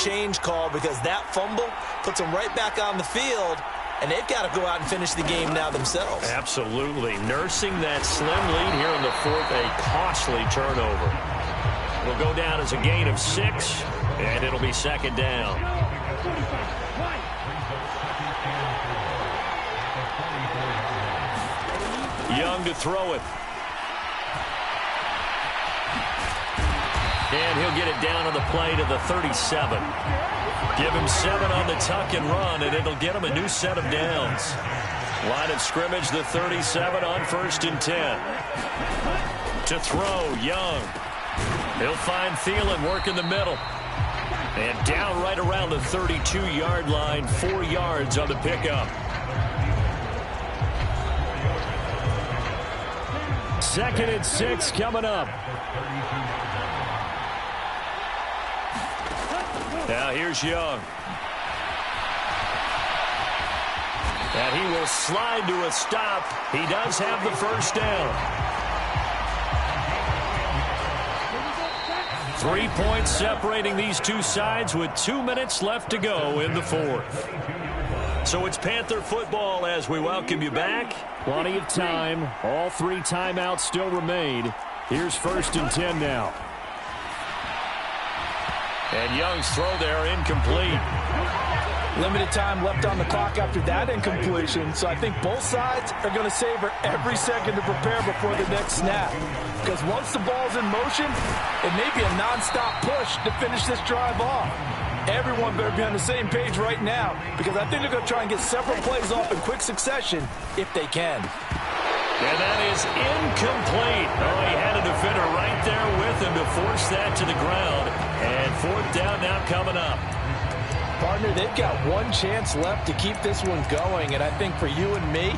change call because that fumble puts them right back on the field, and they've got to go out and finish the game now themselves. Absolutely. Nursing that slim lead here in the fourth, a costly turnover. Will go down as a gain of 6, and it'll be second down. Young to throw it. And he'll get it down on the play to the 37. Give him 7 on the tuck and run, and it'll get him a new set of downs. Line of scrimmage, the 37 on 1st and 10. To throw, Young. He'll find Thielen work in the middle. And down right around the 32-yard line, 4 yards on the pickup. 2nd and 6 coming up. Now here's Young. And he will slide to a stop. He does have the first down. 3 points separating these two sides with 2 minutes left to go in the fourth. So it's Panther football as we welcome you back. Plenty of time. All 3 timeouts still remain. Here's 1st and 10 now. And Young's throw there incomplete. Limited time left on the clock after that incompletion, so I think both sides are going to savor every second to prepare before the next snap. Because once the ball's in motion, it may be a nonstop push to finish this drive off. Everyone better be on the same page right now, because I think they're going to try and get several plays off in quick succession if they can. And that is incomplete. Oh, he had a defender right there with him to force that to the ground. And 4th down now coming up. Partner, they've got one chance left to keep this one going, and I think for you and me,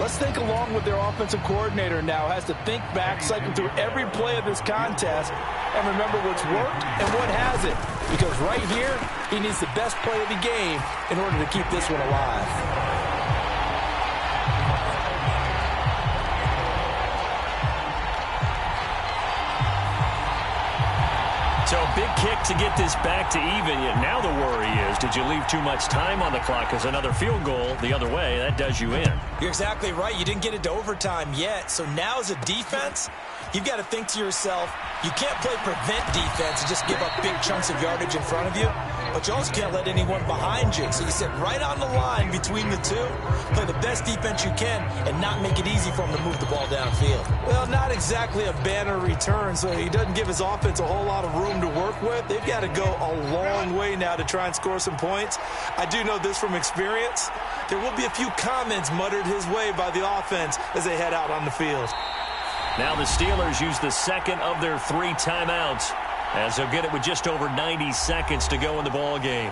let's think along with their offensive coordinator now. Has to think back, cycle through every play of this contest, and remember what's worked and what hasn't. Because right here, he needs the best play of the game in order to keep this one alive. So big kick to get this back to even. Now the worry is, did you leave too much time on the clock? Because another field goal the other way, that does you in. You're exactly right. You didn't get it to overtime yet. So now as a defense, you've got to think to yourself, you can't play prevent defense and just give up big chunks of yardage in front of you. But you also can't let anyone behind you. So you sit right on the line between the two, play the best defense you can, and not make it easy for him to move the ball downfield. Well, not exactly a banner return, so he doesn't give his offense a whole lot of room to work with. They've got to go a long way now to try and score some points. I do know this from experience. There will be a few comments muttered his way by the offense as they head out on the field. Now the Steelers use the second of their 3 timeouts, as they'll get it with just over 90 seconds to go in the ball game.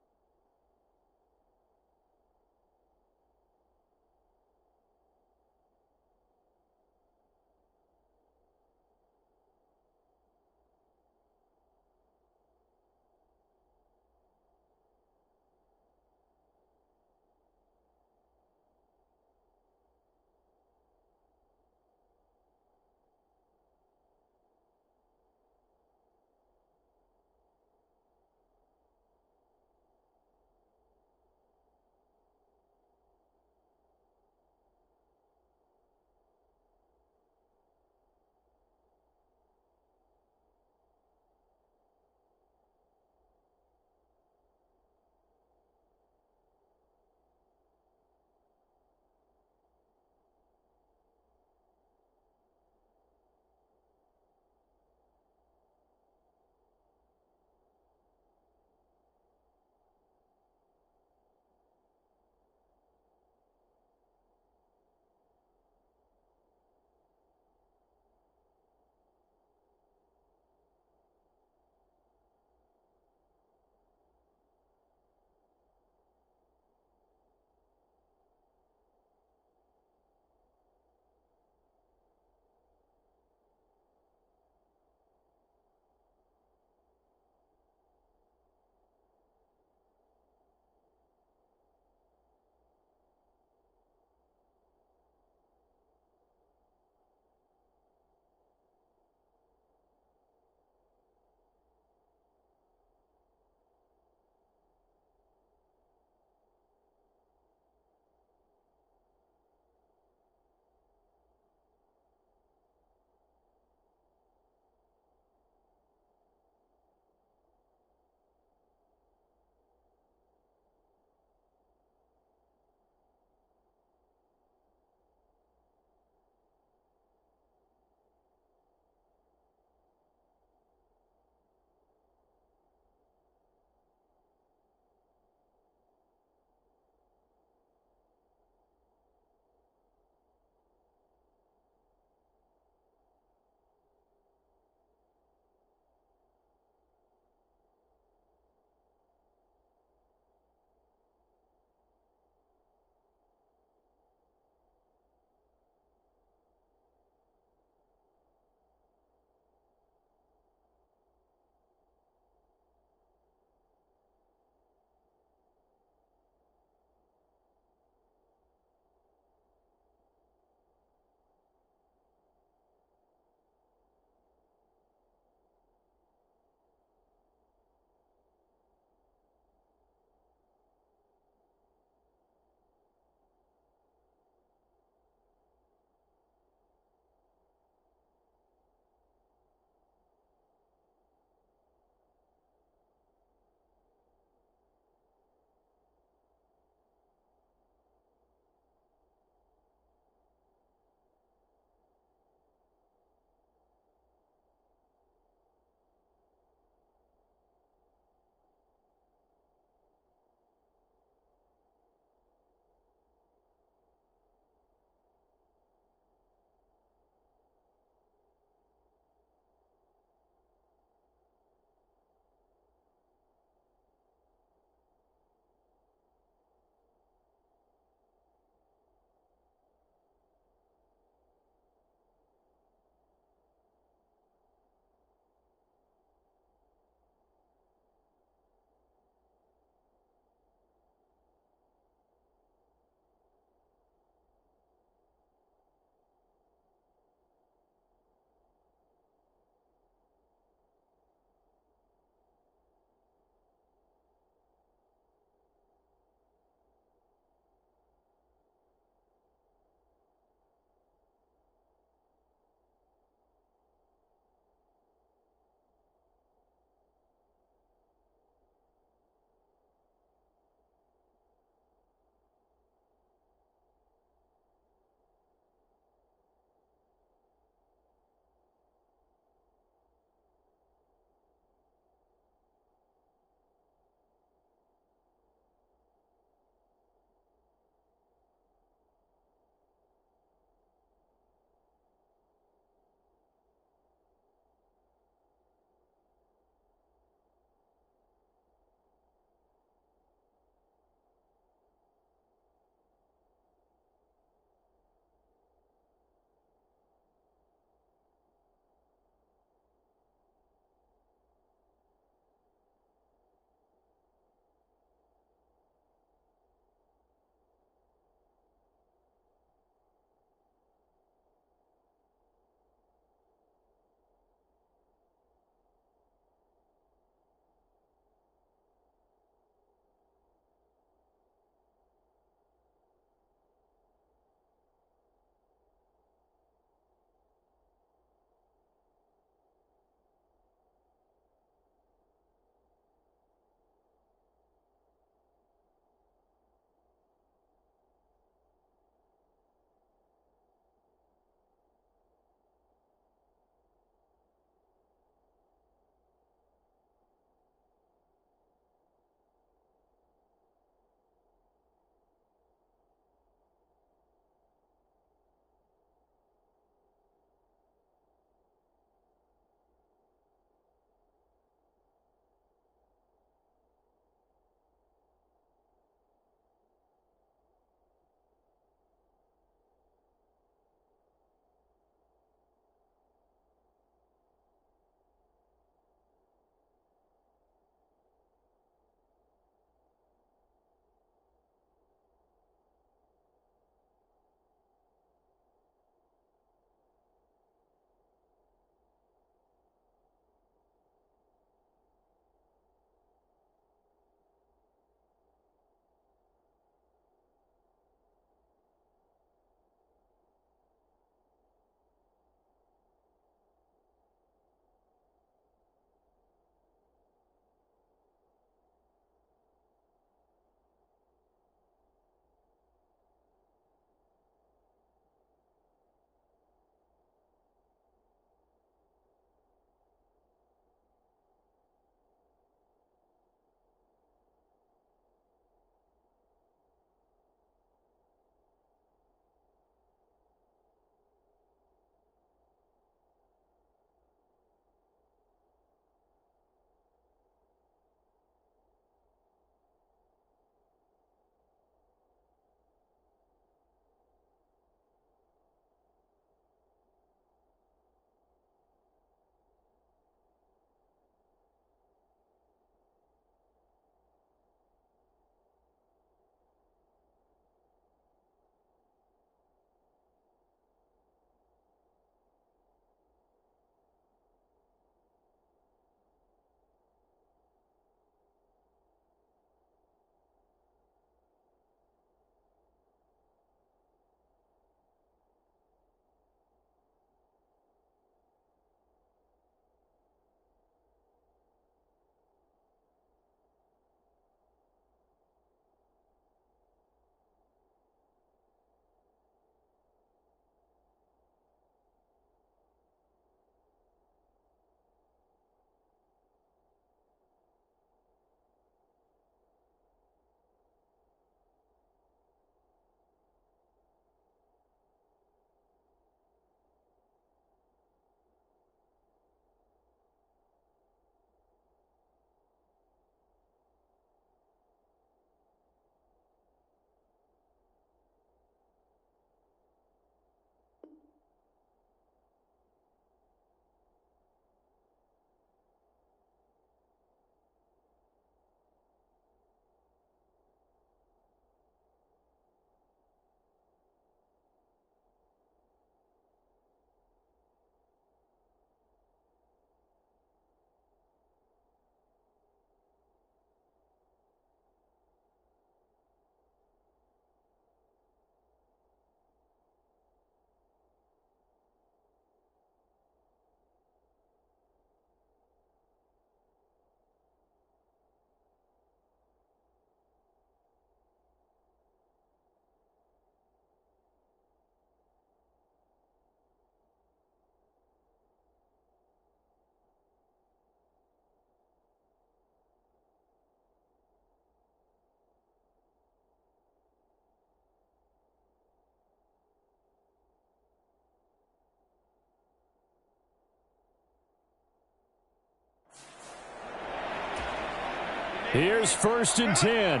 Here's 1st and 10.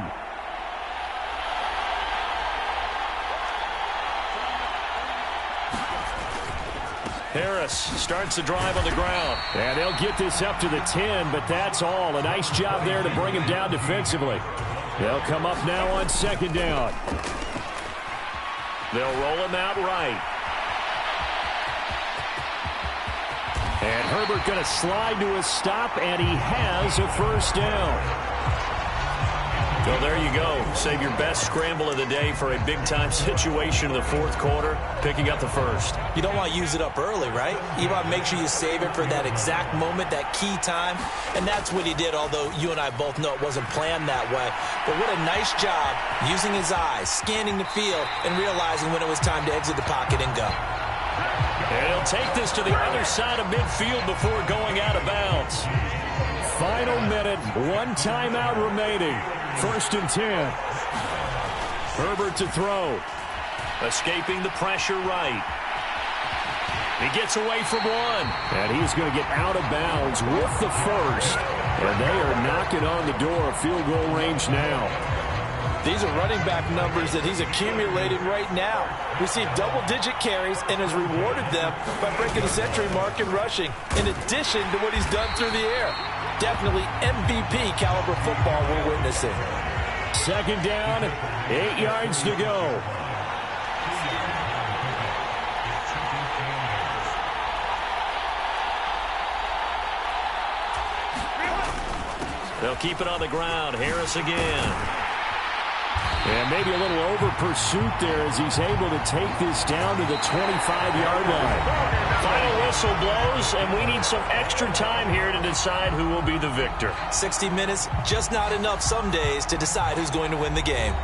Harris starts the drive on the ground. And they'll get this up to the 10, but that's all. A nice job there to bring him down defensively. They'll come up now on 2nd down. They'll roll him out right. And Herbert going to slide to a stop, and he has a 1st down. Well, there you go. Save your best scramble of the day for a big-time situation in the 4th quarter, picking up the 1st. You don't want to use it up early, right? You want to make sure you save it for that exact moment, that key time. And that's what he did, although you and I both know it wasn't planned that way. But what a nice job using his eyes, scanning the field, and realizing when it was time to exit the pocket and go. And he'll take this to the other side of midfield before going out of bounds. Final minute, 1 timeout remaining. 1st and 10. Herbert to throw. Escaping the pressure right. He gets away from one. And he's going to get out of bounds with the 1st. And they are knocking on the door of field goal range now. These are running back numbers that he's accumulating right now. Received double-digit carries and has rewarded them by breaking the century mark in rushing, in addition to what he's done through the air. Definitely MVP caliber football we're witnessing. 2nd down, 8 yards to go. They'll keep it on the ground. Harris again. And maybe a little over pursuit there as he's able to take this down to the 25-yard line. Final whistle blows, and we need some extra time here to decide who will be the victor. 60 minutes, just not enough some days to decide who's going to win the game.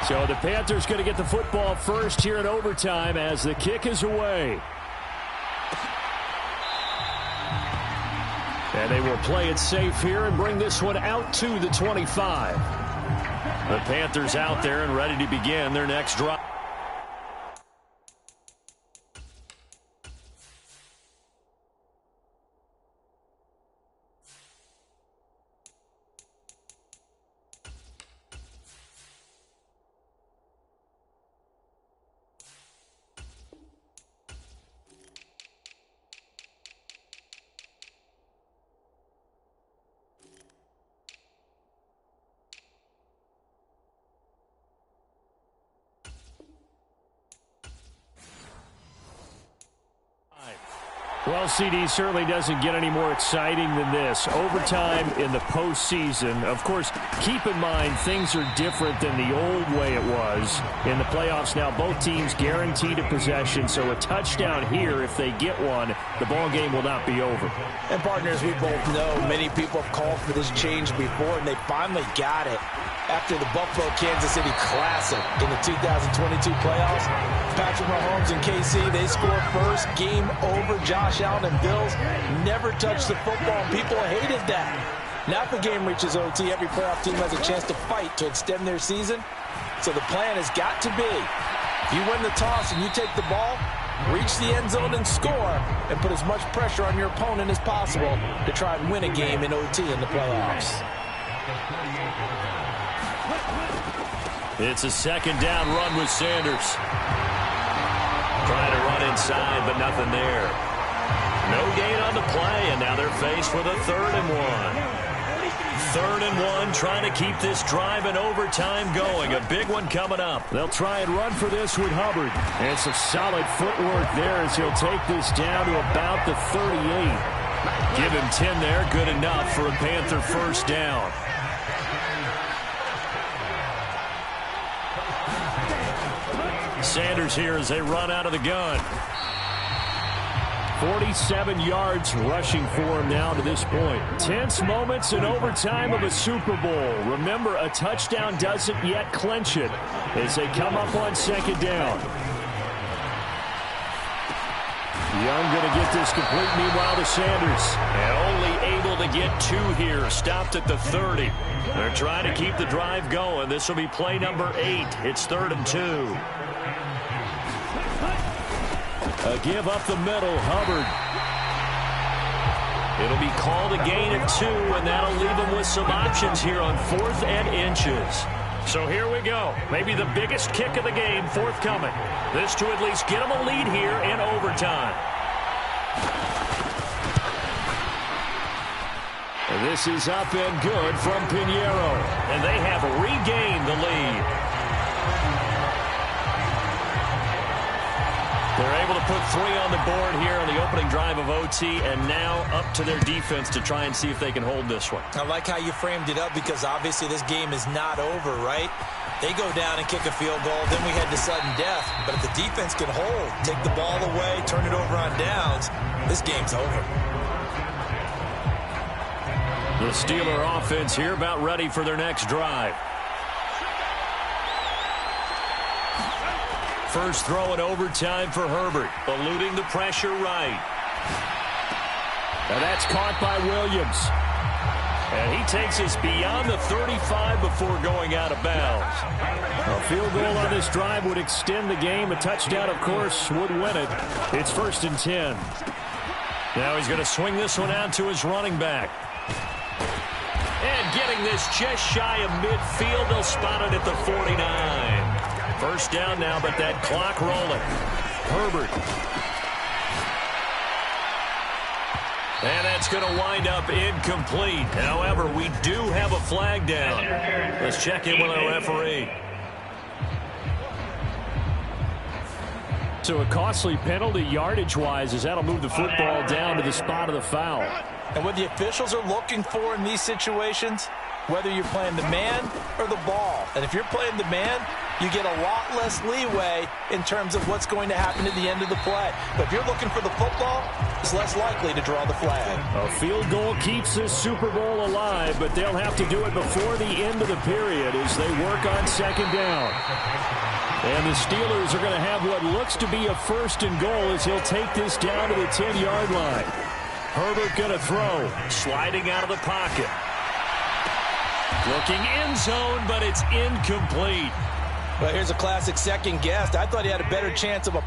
So the Panthers going to get the football first here in overtime as the kick is away. And they will play it safe here and bring this one out to the 25. The Panthers out there and ready to begin their next drive. Well, CD certainly doesn't get any more exciting than this. Overtime in the postseason. Of course, keep in mind things are different than the old way it was. In the playoffs now, both teams guaranteed a possession, so a touchdown here, if they get one, the ball game will not be over. And partners, we both know many people have called for this change before, and they finally got it. After the Buffalo-Kansas City Classic in the 2022 playoffs, Patrick Mahomes and KC, they score first, game over. Josh Allen and Bills never touched the football, and people hated that. Now if the game reaches OT, every playoff team has a chance to fight to extend their season. So the plan has got to be, if you win the toss and you take the ball, reach the end zone and score, and put as much pressure on your opponent as possible to try and win a game in OT in the playoffs. It's a 2nd down run with Sanders. Trying to run inside, but nothing there. No gain on the play, and now they're faced with a 3rd and 1. 3rd and 1, trying to keep this drive in overtime going. A big one coming up. They'll try and run for this with Hubbard. And some solid footwork there as he'll take this down to about the 38. Give him 10 there, good enough for a Panther 1st down. Sanders here as they run out of the gun. 47 yards rushing for him now to this point. Tense moments in overtime of a Super Bowl. Remember, a touchdown doesn't yet clinch it as they come up on second down. Young going to get this complete, meanwhile, to Sanders. And only able to get 2 here. Stopped at the 30. They're trying to keep the drive going. This will be play number 8. It's 3rd and 2. A give up the middle, Hubbard. It'll be called a gain of 2, and that'll leave them with some options here on 4th and inches. So here we go. Maybe the biggest kick of the game forthcoming. This to at least get them a lead here in overtime. And this is up and good from Pinheiro. And they have regained the lead. They're able to put 3 on the board here on the opening drive of OT, and now up to their defense to try and see if they can hold this one. I like how you framed it up, because obviously this game is not over, right? They go down and kick a field goal, then we head to sudden death. But if the defense can hold, take the ball away, turn it over on downs, this game's over. The Steeler offense here about ready for their next drive. First throw in overtime for Herbert, eluding the pressure right. And that's caught by Williams. And he takes us beyond the 35 before going out of bounds. A field goal on this drive would extend the game. A touchdown, of course, would win it. It's 1st and 10. Now he's going to swing this one out to his running back. And getting this just shy of midfield, they'll spot it at the 49. First down now, but that clock rolling. Herbert. And that's going to wind up incomplete. However, we do have a flag down. Let's check in with our referee. So a costly penalty yardage-wise, as that'll move the football down to the spot of the foul. And what the officials are looking for in these situations, whether you're playing the man or the ball. And if you're playing the man, you get a lot less leeway in terms of what's going to happen at the end of the play. But if you're looking for the football, it's less likely to draw the flag. A field goal keeps this Super Bowl alive, but they'll have to do it before the end of the period as they work on second down. And the Steelers are going to have what looks to be a 1st and goal as he'll take this down to the 10-yard line. Herbert going to throw, sliding out of the pocket. Looking end zone, but it's incomplete. Well, here's a classic second guess. I thought he had a better chance of a...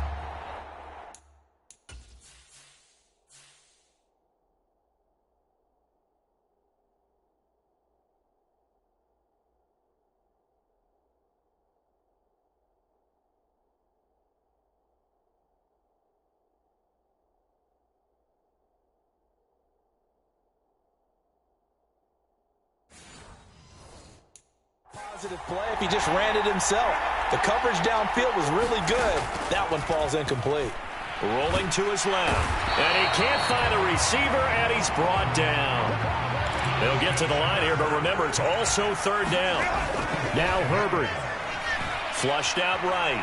play if he just ran it himself. The coverage downfield was really good. That one falls incomplete. Rolling to his left. And he can't find a receiver, and he's brought down. They'll get to the line here, but remember, it's also 3rd down. Now Herbert. Flushed out right.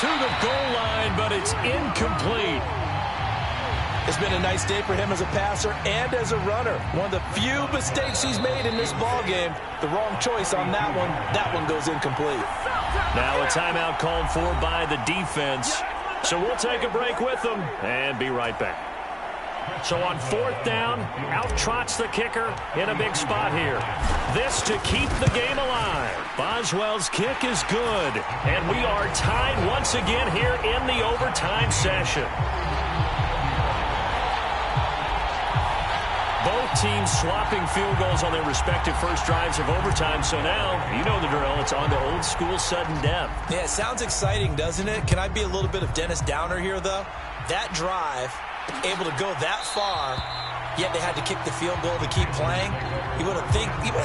To the goal line, but it's incomplete. It's been a nice day for him as a passer and as a runner. One of the few mistakes he's made in this ballgame. The wrong choice on that one. That one goes incomplete. Now a timeout called for by the defense. So we'll take a break with them and be right back. So on 4th down, out trots the kicker in a big spot here. This to keep the game alive. Boswell's kick is good. And we are tied once again here in the overtime session. Both teams swapping field goals on their respective first drives of overtime. So now, you know the drill. It's on to old school sudden death. Yeah, it sounds exciting, doesn't it? Can I be a little bit of Dennis Downer here, though? That drive, able to go that far, yet they had to kick the field goal to keep playing. You would have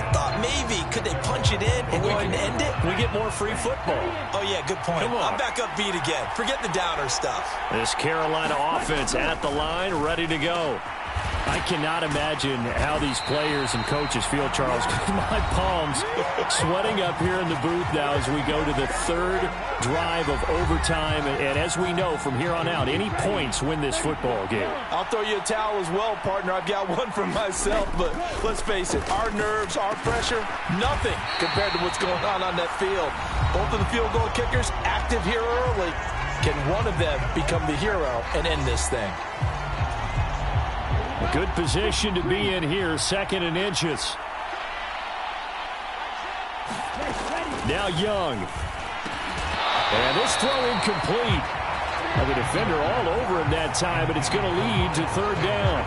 thought maybe, could they punch it in and go ahead and end it? We get more free football. Oh, yeah, good point. Come on. I'm back up beat again. Forget the Downer stuff. This Carolina offense at the line, ready to go. I cannot imagine how these players and coaches feel, Charles. My palms sweating up here in the booth now as we go to the third drive of overtime. And as we know from here on out, any points win this football game. I'll throw you a towel as well, partner. I've got one for myself, but let's face it, our nerves, our pressure, nothing compared to what's going on that field. Both of the field goal kickers active here early. Can one of them become the hero and end this thing? A good position to be in here, 2nd and inches. Now Young. And this throw incomplete. Now the defender all over him that time, but it's going to lead to 3rd down.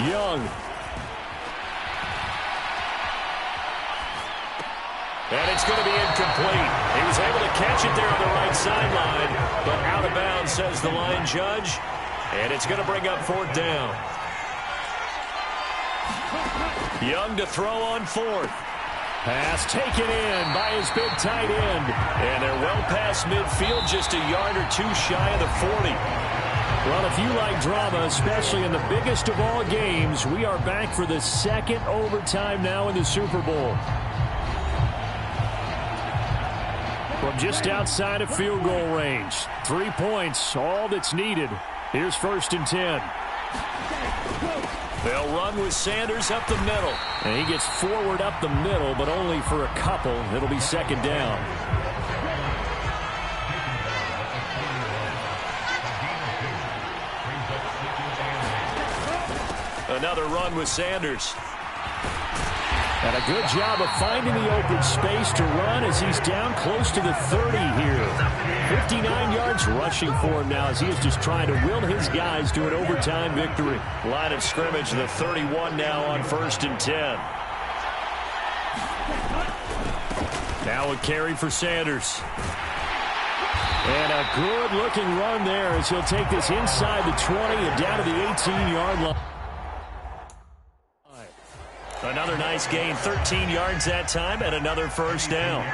Young. And it's going to be incomplete. He was able to catch it there on the right sideline, but out of bounds, says the line judge. And it's going to bring up 4th down. Young to throw on 4th. Pass taken in by his big tight end. And they're well past midfield, just a yard or two shy of the 40. Well, if you like drama, especially in the biggest of all games, we are back for the 2nd overtime now in the Super Bowl. From just outside of field goal range. 3 points, all that's needed. Here's 1st and 10. They'll run with Sanders up the middle. And he gets forward up the middle, but only for a couple. It'll be 2nd down. Another run with Sanders. And a good job of finding the open space to run as he's down close to the 30 here. 59 yards rushing for him now as he is just trying to will his guys to an overtime victory. Line of scrimmage, the 31 now on 1st and 10. Now a carry for Sanders. And a good-looking run there as he'll take this inside the 20 and down to the 18-yard line. Another nice gain, 13 yards that time, and another 1st down.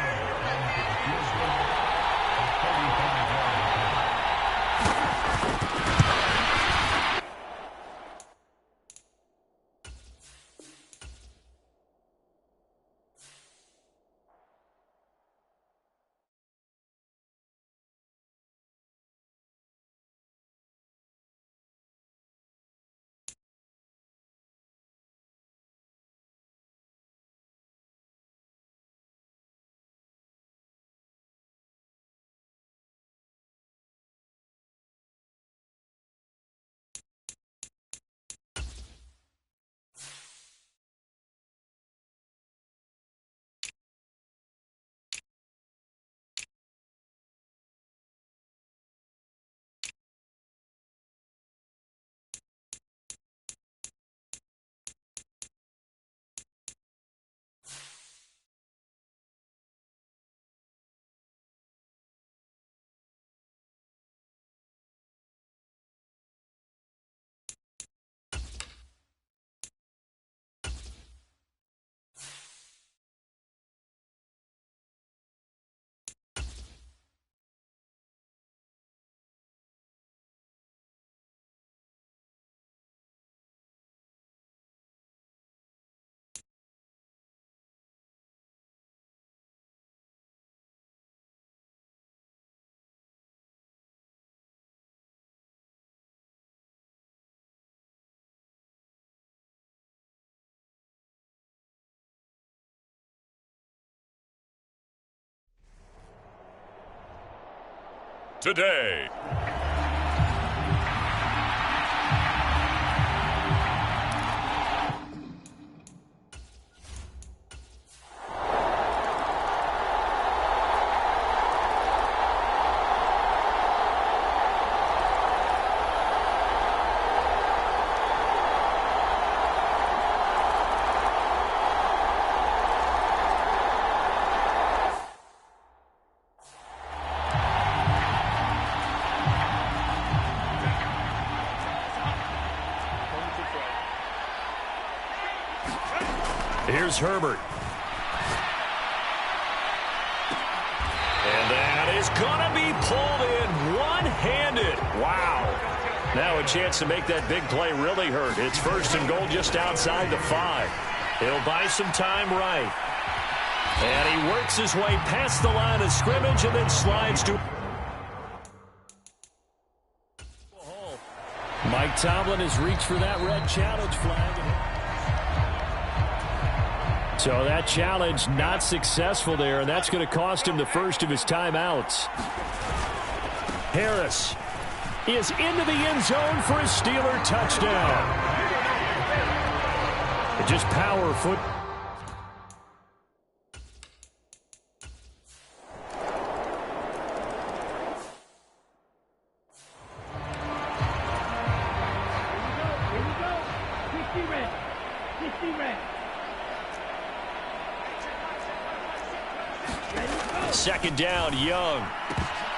Today. Here's Herbert. And that is going to be pulled in one-handed. Wow. Now a chance to make that big play really hurt. It's 1st and goal just outside the 5. He'll buy some time right. And he works his way past the line of scrimmage and then slides to... Mike Tomlin has reached for that red challenge flag. So that challenge not successful there, and that's going to cost him the first of his timeouts. Harris is into the end zone for a Steeler touchdown. Just power foot. Second down, Young.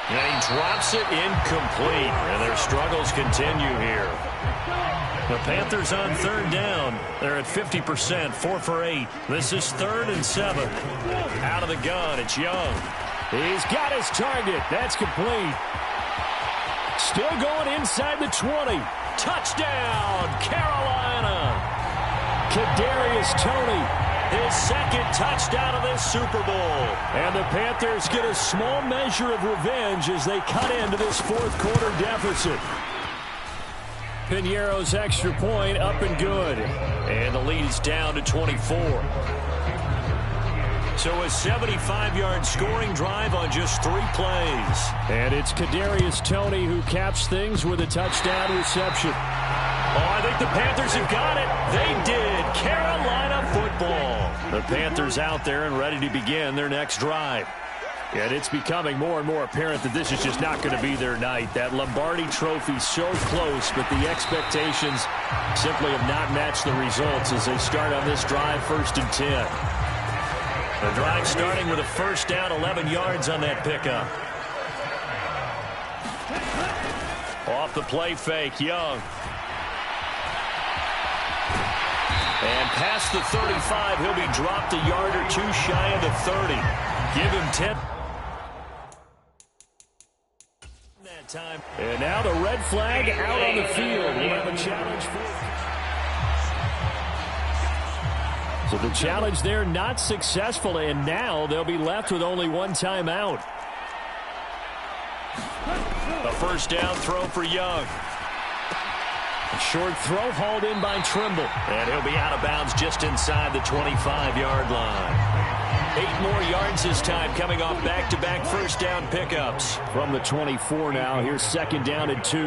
And he drops it incomplete. And their struggles continue here. The Panthers on 3rd down. They're at 50%, 4 for 8. This is 3rd and 7. Out of the gun, it's Young. He's got his target. That's complete. Still going inside the 20. Touchdown, Carolina. Kadarius Toney. His 2nd touchdown of this Super Bowl. And the Panthers get a small measure of revenge as they cut into this 4th quarter deficit. Piñeiro's extra point up and good. And the lead is down to 24. So a 75-yard scoring drive on just 3 plays. And it's Kadarius Toney who caps things with a touchdown reception. Oh, I think the Panthers have got it. They did. Carolina football. The Panthers out there and ready to begin their next drive. And it's becoming more and more apparent that this is just not going to be their night. That Lombardi trophy so close, but the expectations simply have not matched the results as they start on this drive, 1st and 10. The drive starting with a 1st down, 11 yards on that pickup. Off the play fake, Young. And past the 35, he'll be dropped a yard or 2 shy of the 30. Give him 10. That time. And now the red flag out on the field. We'll have a challenge for. So the challenge there not successful, and now they'll be left with only 1 timeout. A 1st down throw for Young. Short throw hauled in by Trimble. And he'll be out of bounds just inside the 25-yard line. 8 more yards this time coming off back-to-back 1st down pickups. From the 24 now, here's 2nd down and 2.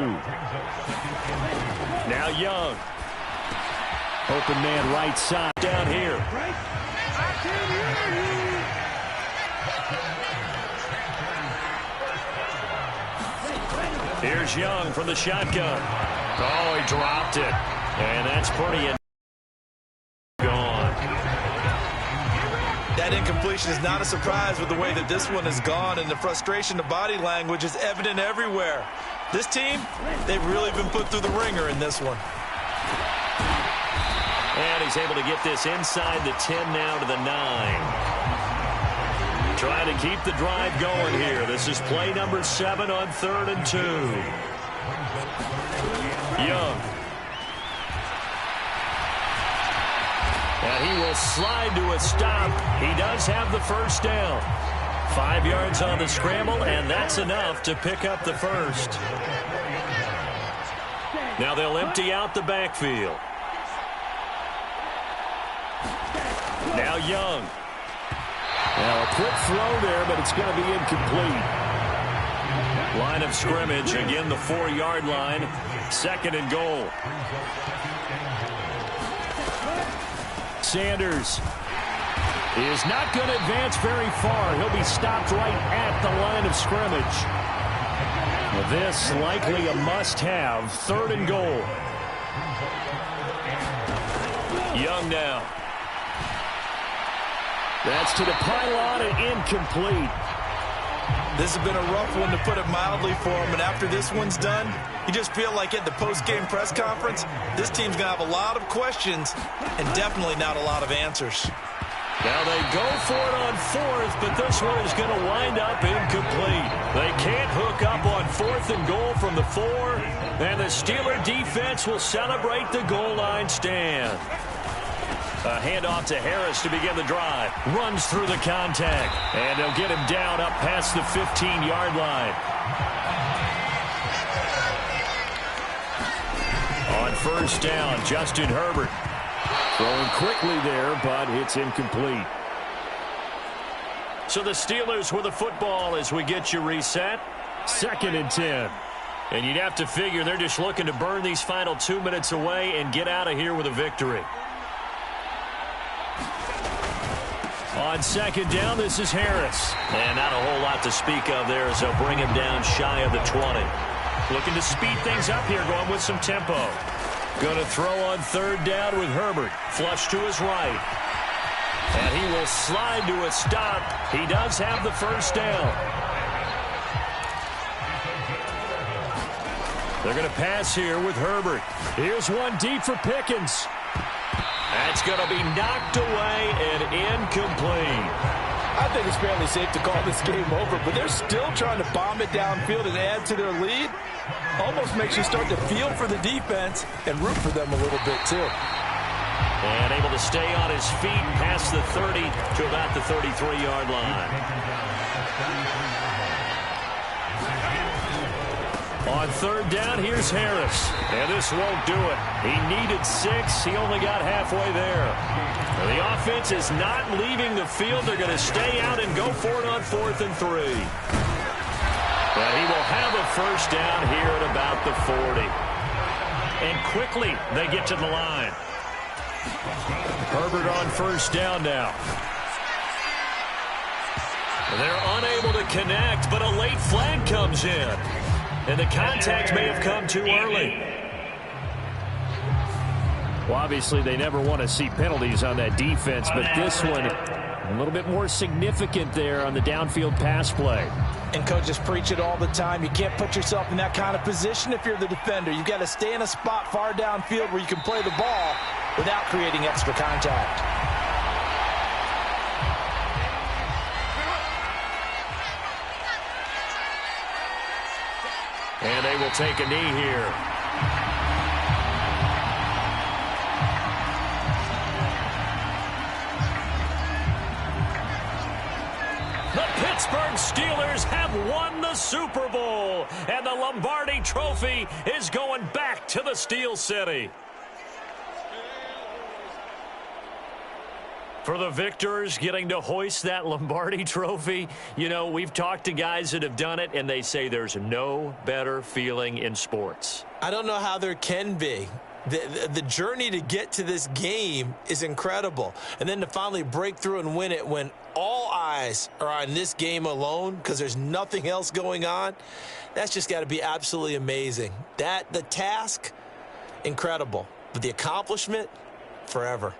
Now Young. Open man right side down here. Here's Young from the shotgun. Oh, he dropped it. And that's pretty gone. That incompletion is not a surprise with the way that this one has gone, and the frustration, the body language is evident everywhere. This team, they've really been put through the ringer in this one. And he's able to get this inside the 10 now to the 9. Trying to keep the drive going here. This is play number 7 on 3rd and 2. Young. And he will slide to a stop. He does have the 1st down. 5 yards on the scramble, and that's enough to pick up the 1st. Now they'll empty out the backfield. Now Young. Now a quick throw there, but it's going to be incomplete. Line of scrimmage, again the 4-yard line. 2nd and goal. Sanders is not going to advance very far. He'll be stopped right at the line of scrimmage. This likely a must-have. 3rd and goal. Young now. That's to the pylon and incomplete. This has been a rough one, to put it mildly, for him. And after this one's done, you just feel like at the post-game press conference, this team's going to have a lot of questions and definitely not a lot of answers. Now they go for it on fourth, but this one is going to wind up incomplete. They can't hook up on 4th and goal from the 4, and the Steeler defense will celebrate the goal line stand. A handoff to Harris to begin the drive. Runs through the contact, and they'll get him down up past the 15-yard line. On first down, Justin Herbert. Throwing quickly there, but it's incomplete. So the Steelers with the football as we get you reset. 2nd and 10. And you'd have to figure they're just looking to burn these final 2 minutes away and get out of here with a victory. On 2nd down, this is Harris. And not a whole lot to speak of there as they'll bring him down shy of the 20. Looking to speed things up here, going with some tempo. Going to throw on 3rd down with Herbert. Flush to his right. And he will slide to a stop. He does have the first down. They're going to pass here with Herbert. Here's one deep for Pickens. That's going to be knocked away and incomplete. I think it's fairly safe to call this game over, but they're still trying to bomb it downfield and add to their lead. Almost makes you start to feel for the defense and root for them a little bit, too. And able to stay on his feet past the 30 to about the 33-yard line. On 3rd down, here's Harris. And this won't do it. He needed 6. He only got halfway there. And the offense is not leaving the field. They're going to stay out and go for it on 4th and 3. And he will have a first down here at about the 40. And quickly they get to the line. Herbert on first down now. They're unable to connect, but a late flag comes in. And the contact may have come too early. Well, obviously, they never want to see penalties on that defense, but this one a little bit more significant there on the downfield pass play. And coaches preach it all the time. You can't put yourself in that kind of position if you're the defender. You've got to stay in a spot far downfield where you can play the ball without creating extra contact. And they will take a knee here. The Pittsburgh Steelers have won the Super Bowl, and the Lombardi Trophy is going back to the Steel City. For the victors getting to hoist that Lombardi Trophy, you know, we've talked to guys that have done it, and they say there's no better feeling in sports. I don't know how there can be. The journey to get to this game is incredible. And then to finally break through and win it when all eyes are on this game alone because there's nothing else going on, that's just got to be absolutely amazing. The task, incredible. But the accomplishment, forever.